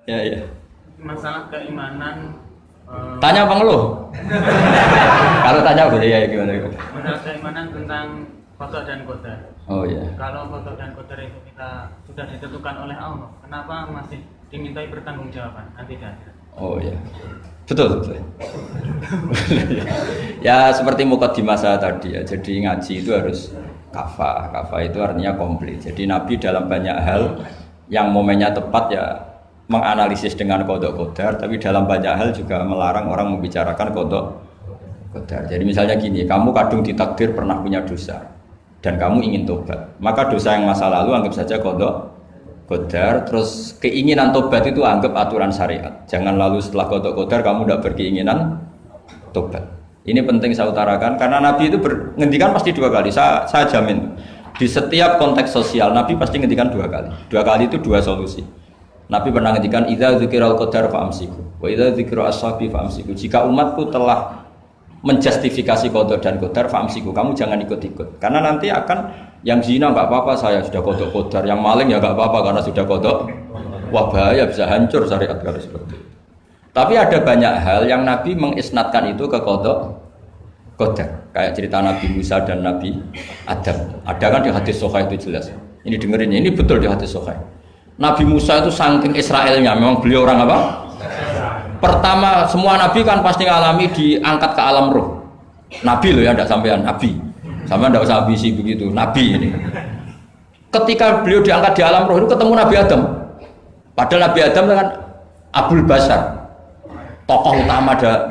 Ya, ya. Masalah keimanan. Tanya apa ngeluh? Kalau tanya boleh ya gimana? Masalah keimanan tentang qada dan qadar. Oh ya. Kalau qada dan qadar itu kita sudah ditentukan oleh Allah, kenapa masih dimintai pertanggungjawaban nanti di akhirat? Oh ya. Betul, betul. Ya seperti mukadimah saya tadi ya. Jadi ngaji itu harus kafah. Kafah itu artinya komplit. Jadi Nabi dalam banyak hal yang momennya tepat ya menganalisis dengan kodok kodar, tapi dalam banyak hal juga melarang orang membicarakan kodok kodar. Jadi misalnya gini, kamu kadung ditakdir pernah punya dosa dan kamu ingin tobat, maka dosa yang masa lalu anggap saja kodok kodar. Terus keinginan tobat itu anggap aturan syariat. Jangan lalu setelah kodok kodar kamu tidak berkeinginan tobat. Ini penting saya utarakan karena Nabi itu ngendikan pasti dua kali. Saya jamin di setiap konteks sosial Nabi pasti ngendikan dua kali. Dua kali itu dua solusi. Nabi pernah ngendikan idza dzikiral qadar fa'amsiku wa idza dzikra ashabi fa'amsiku. Jika umatku telah menjustifikasi qada dan qadar fa'amsiku, kamu jangan ikut-ikut. Karena nanti akan yang zina enggak apa-apa, saya sudah qada qadar, yang maling ya enggak apa-apa karena sudah qada. Wah bahaya, bisa hancur syariat kalau seperti itu. Tapi ada banyak hal yang Nabi mengisnadkan itu ke qada qadar. Kayak cerita Nabi Musa dan Nabi Adam. Ada kan di hadis Sahih itu jelas. Ini dengerin ya, ini betul di hadis Sahih. Nabi Musa itu saking Israelnya, memang beliau orang apa? Pertama, semua nabi kan pasti ngalami diangkat ke alam roh. Nabi loh ya, tidak sampean nabi. Sampean tidak usah ambisi begitu, nabi ini. Ketika beliau diangkat di alam roh itu ketemu Nabi Adam. Padahal Nabi Adam kan Abul Basar, tokoh utama ada.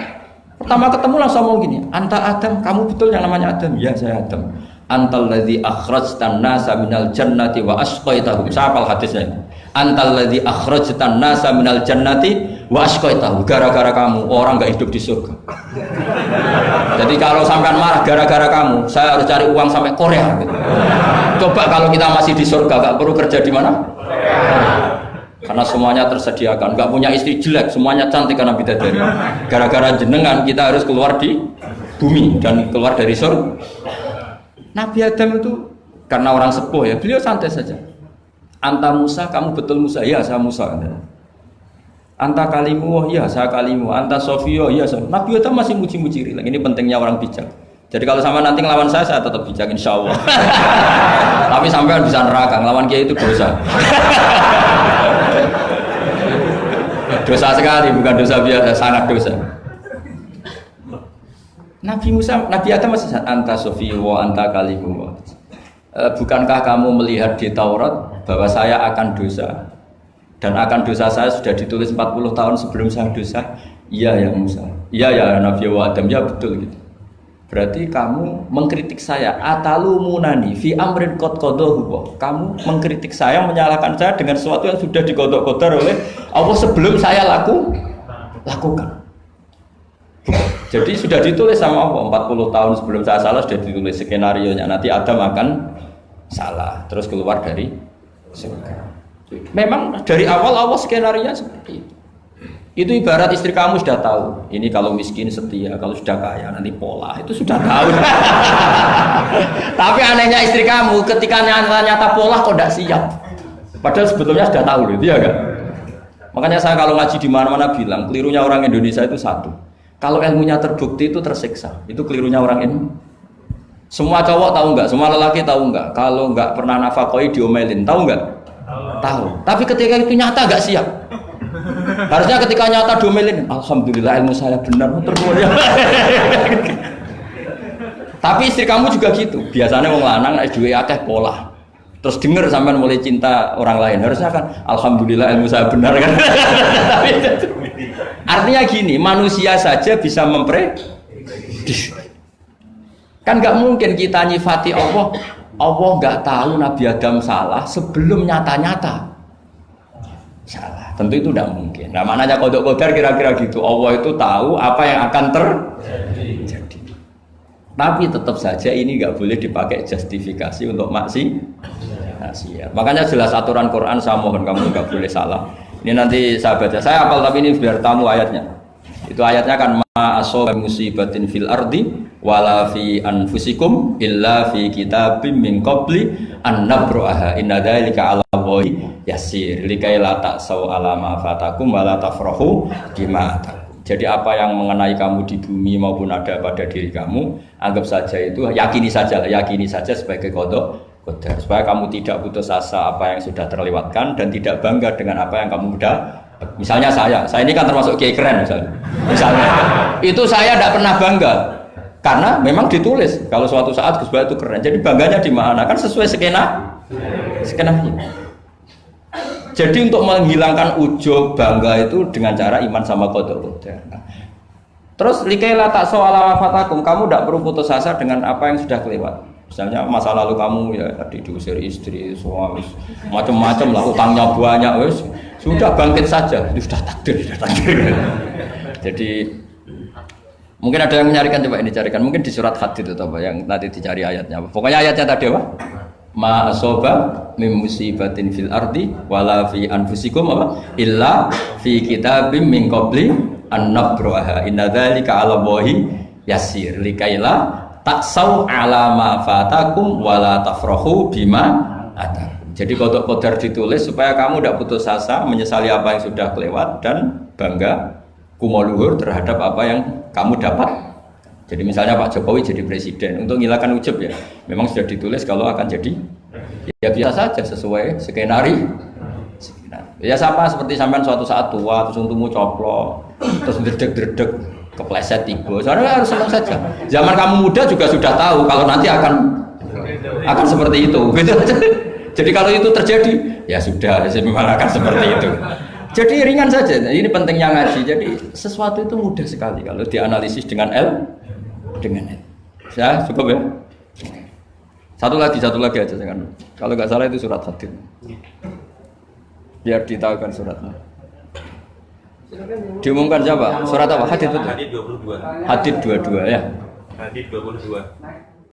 Pertama ketemu langsung ngomong gini, anta Adam, kamu betul yang namanya Adam? Ya saya Adam. Antal ladzi akhrajtan nasa minal jannati wa asqaitahum. Siapa hadisnya? Antal ladzi akhrajtan nasa minal jannati wa asqaitahum. Gara-gara kamu orang enggak hidup di surga. Jadi kalau sampean marah gara-gara kamu, saya harus cari uang sampai Korea gitu. Coba kalau kita masih di surga enggak perlu kerja di mana? Karena semuanya tersediakan, enggak punya istri jelek, semuanya cantik karena bidadari. Gara-gara jenengan kita harus keluar di bumi dan keluar dari surga. Nabi Adam itu karena orang sepuh ya, beliau santai saja. Anta Musa, kamu betul Musa? Ya, saya Musa. Anta kalimu, ya saya kalimu. Anta Sofio, ya saya. Nabi Adam masih muji-muji rilek. Ini pentingnya orang bijak. Jadi kalau sama nanti ngelawan saya tetap bijak insya Allah. Tapi sampai bisa neraka, ngelawan kiai itu dosa. Dosa sekali, bukan dosa biasa, sangat dosa. Nabi Musa, Nabi Adam masih anta sofi wa anta kalimu. Bukankah kamu melihat di Taurat bahwa saya akan dosa dan akan dosa saya sudah ditulis 40 tahun sebelum saya dosa? Iya ya Musa. Iya ya Nabi Adam, ya betul gitu. Berarti kamu mengkritik saya atalumunani fi amrin qad qadahu. Kamu mengkritik saya, menyalahkan saya dengan sesuatu yang sudah dikodok-kodar oleh Allah sebelum saya lakukan. Jadi sudah ditulis sama Allah 40 tahun sebelum saya salah sudah ditulis skenario-nya nanti Adam akan salah terus keluar dari surga. Memang dari awal Allah skenario-nya seperti itu. Itu ibarat istri kamu sudah tahu ini kalau miskin setia, kalau sudah kaya nanti pola, itu sudah tahu. Tapi anehnya istri kamu ketika nyata pola kok tidak siap. Padahal sebetulnya sudah tahu itu ya kan. Makanya saya kalau ngaji di mana-mana bilang kelirunya orang Indonesia itu satu. Kalau ilmunya terbukti itu tersiksa, itu kelirunya orang ini. Semua cowok tahu enggak? Semua lelaki tahu enggak? Kalau enggak pernah nafakoi diomelin, tahu enggak? Tahu. Tapi ketika itu nyata enggak siap. Harusnya ketika nyata diomelin, alhamdulillah ilmu saya benar, terus. Tapi istri kamu juga gitu. Biasanya wong lanang nek duwe akeh pola. Terus dengar sampean mulai cinta orang lain. Harusnya kan alhamdulillah ilmu saya benar kan. Artinya gini, manusia saja bisa memprediksi. Kan nggak mungkin kita nyifati Allah. Allah nggak tahu Nabi Adam salah sebelum nyata-nyata salah. Tentu itu tidak mungkin. Nah maknanya kodok kodar kira-kira gitu. Allah itu tahu apa yang akan terjadi. Tapi tetap saja ini nggak boleh dipakai justifikasi untuk maksiat. Makanya jelas aturan Quran, saya mohon kamu nggak boleh salah. Ini nanti saya baca, saya hafal tapi ini biar tamu ayatnya. Itu ayatnya kan ma asoba musibatin fil ardi wala fi anfusikum illa fi kitabim min qabli an nabraha inna dzalika 'ala Allahi yasir likai la ta'sau ala ma fatakum wala tafrahu bima atakum. Jadi apa yang mengenai kamu di bumi maupun ada pada diri kamu, anggap saja itu, yakini saja sebagai qada qadar, supaya kamu tidak putus asa apa yang sudah terlewatkan dan tidak bangga dengan apa yang kamu udah. Misalnya saya ini kan termasuk kiai keren misalnya itu saya tidak pernah bangga karena memang ditulis kalau suatu saat Gus Bah itu keren, jadi bangganya di mana? Kan sesuai skenanya. Jadi untuk menghilangkan ujub bangga itu dengan cara iman sama qada qadar. Terus likaila tak soal fatakum, kamu tidak perlu putus asa dengan apa yang sudah kelewat. Misalnya masa lalu kamu ya tadi diusir istri, suami, macam-macam lah, utangnya banyak, wes sudah bangkit saja, itu sudah takdir. Jadi mungkin ada yang menyarikan, coba ini carikan, mungkin di surat Hadid itu apa yang nanti dicari ayatnya. Pokoknya ayatnya tadi apa? Ma asoba min musibatin fil ardi wala fi anfusikum apa illa fi kitabim min qabli an nabraha inna dzalika 'ala Allahi yasir likaila taksau 'ala ma fatakum wala tafrahu bima atakum. Jadi qada qadar ditulis supaya kamu tidak putus asa menyesali apa yang sudah kelewat dan bangga kumoluhur terhadap apa yang kamu dapat. Jadi misalnya Pak Jokowi jadi presiden, untuk menghilangkan ujub ya, memang sudah ditulis kalau akan jadi, ya biasa saja sesuai skenario. Ya sama seperti sampean suatu saat tua, terus untungmu coplok, terus dredeg-dredeg, kepleset tiba. Soalnya harus senang saja. Zaman kamu muda juga sudah tahu kalau nanti akan seperti itu. Gitu. Jadi kalau itu terjadi, ya sudah, memang akan seperti itu. Jadi ringan saja. Ini pentingnya ngaji. Jadi sesuatu itu mudah sekali kalau dianalisis dengan dengan ya cukup ya. Satu lagi aja jangan. Kalau nggak salah itu surat Hadid. Biar ditahukan suratnya. Diumumkan siapa? Surat apa? Hadid itu. Hadid 22. Hadid 22 ya. Hadid 22.